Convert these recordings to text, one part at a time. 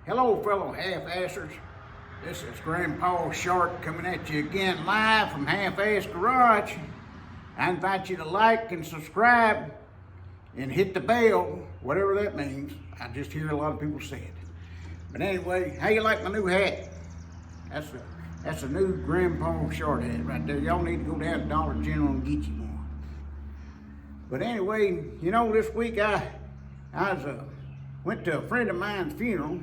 Hello, fellow half-assers. This is Grandpa Shart coming at you again live from Half-Ass Garage. I invite you to like and subscribe and hit the bell, whatever that means. I just hear a lot of people say it. But anyway, how you like my new hat? That's a new Grandpa Shart hat right there. Y'all need to go down to Dollar General and get you one. But anyway, you know, this week I went to a friend of mine's funeral.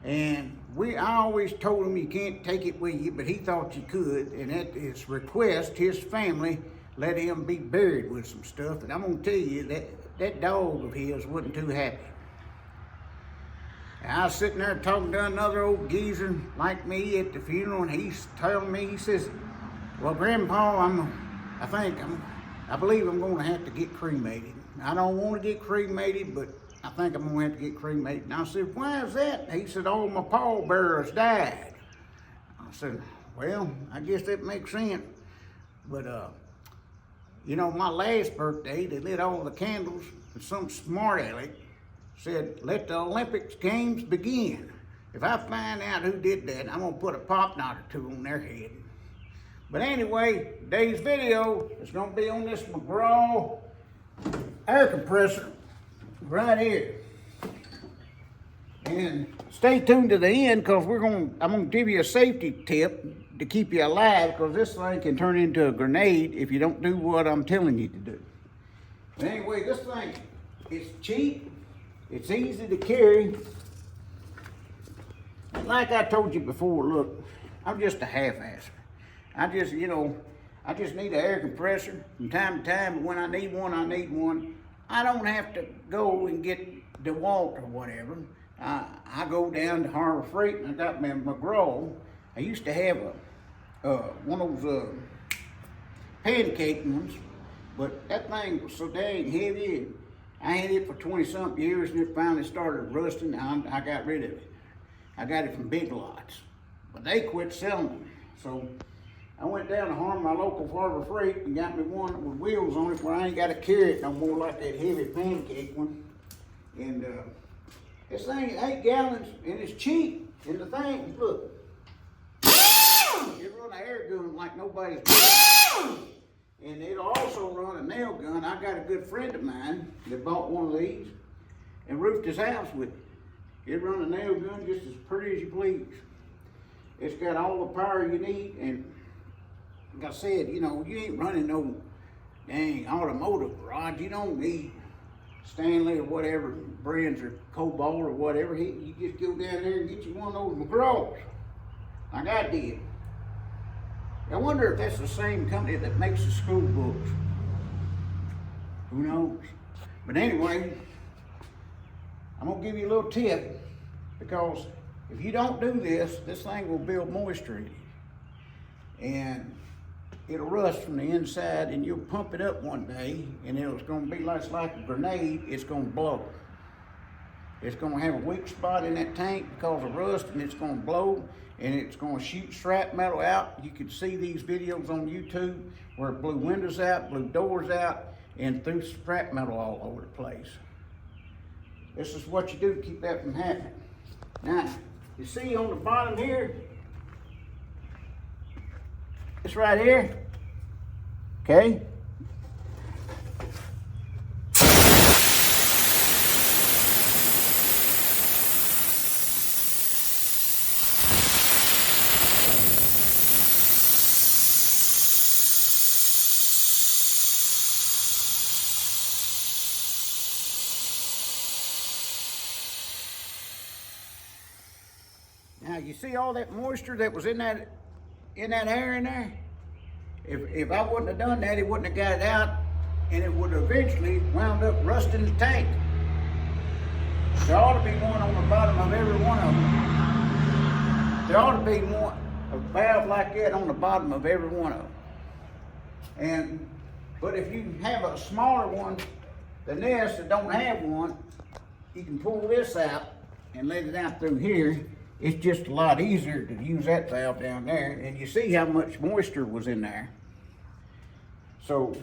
And I always told him you can't take it with you, but he thought you could. And at his request, his family let him be buried with some stuff. And I'm gonna tell you that dog of his wasn't too happy. And I was sitting there talking to another old geezer like me at the funeral, and he's telling me, he says, "Well, Grandpa, I believe I'm gonna have to get cremated. I don't want to get cremated, but I think I'm gonna have to get cremated." And I said, "Why is that?" He said, "All my pallbearers died." I said, "Well, I guess that makes sense. But, you know, my last birthday, they lit all the candles, and some smart aleck said, 'Let the Olympics games begin.' If I find out who did that, I'm gonna put a pop knot or two on their head." But anyway, today's video is gonna be on this McGraw Air Compressor right here. And stay tuned to the end, because I'm gonna give you a safety tip to keep you alive, because this thing can turn into a grenade if you don't do what I'm telling you to do. But anyway, this thing is cheap, it's easy to carry. And like I told you before, look, I'm just a half-asser. I just need an air compressor from time to time, but when I need one, I need one. I don't have to go and get DeWalt or whatever. I go down to Harbor Freight, and I got my McGraw. I used to have one of those pancake ones, but that thing was so dang heavy, and I had it for 20-something years, and it finally started rusting. I got rid of it. I got it from Big Lots, but they quit selling them. So I went down to my local Harbor Freight and got me one with wheels on it where I ain't got to carry it no more like that heavy pancake one. And this thing is 8 gallons and it's cheap. And the thing, look, it run an air gun like nobody's business. And it'll also run a nail gun. I got a good friend of mine that bought one of these and roofed his house with it. It run a nail gun just as pretty as you please. It's got all the power you need, and like I said, you know, you ain't running no dang automotive garage. You don't need Stanley or whatever brands or Cobalt or whatever. You just go down there and get you one of those McGraws, like I did. I wonder if that's the same company that makes the school books. Who knows? But anyway, I'm gonna give you a little tip, because if you don't do this, this thing will build moisture in it. And it'll rust from the inside, and you'll pump it up one day, and it's gonna be like a grenade. It's gonna blow. It's gonna have a weak spot in that tank because of rust, and it's gonna blow, and it's gonna shoot shrapnel out. You can see these videos on YouTube where it blew windows out, blew doors out, and threw shrapnel all over the place. This is what you do to keep that from happening. Now, you see on the bottom here, it's right here, okay? Now, you see all that moisture that was in that air in there? If I wouldn't have done that, it wouldn't have got it out, and it would have eventually wound up rusting the tank. There ought to be one on the bottom of every one of them. There ought to be a valve like that on the bottom of every one of them. But if you have a smaller one than this that don't have one, you can pull this out and let it out through here. It's just a lot easier to use that valve down there, and you see how much moisture was in there. So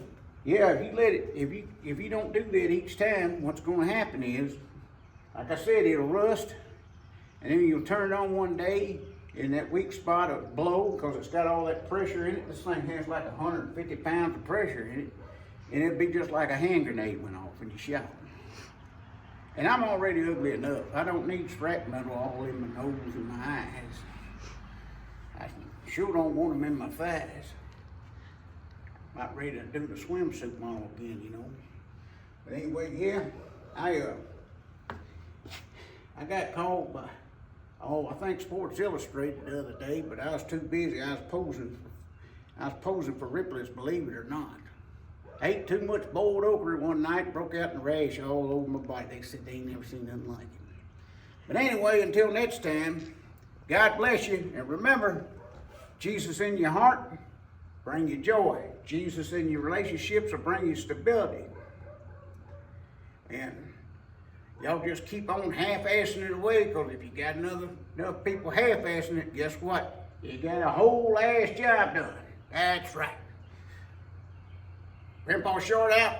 yeah, if you don't do that each time, what's going to happen is, like I said, it'll rust, And then you'll turn it on one day, and that weak spot will blow because it's got all that pressure in it. This thing has like 150 pounds of pressure in it, and it'd be just like a hand grenade went off when you shot. And I'm already ugly enough. I don't need shrapnel all in my nose and my eyes. I sure don't want them in my thighs. About ready to do the swimsuit model again, you know. But anyway, yeah, I got called by, I think Sports Illustrated the other day, but I was too busy. I was posing for Ripley's Believe It or Not. I ate too much boiled okra one night, broke out in a rash all over my body. They said they ain't never seen nothing like it. But anyway, until next time, God bless you. And remember, Jesus in your heart, bring you joy. Jesus in your relationships will bring you stability. And y'all just keep on half-assing it away, because if you got enough people half-assing it, guess what? You got a whole ass job done. That's right. Grandpa Shart out.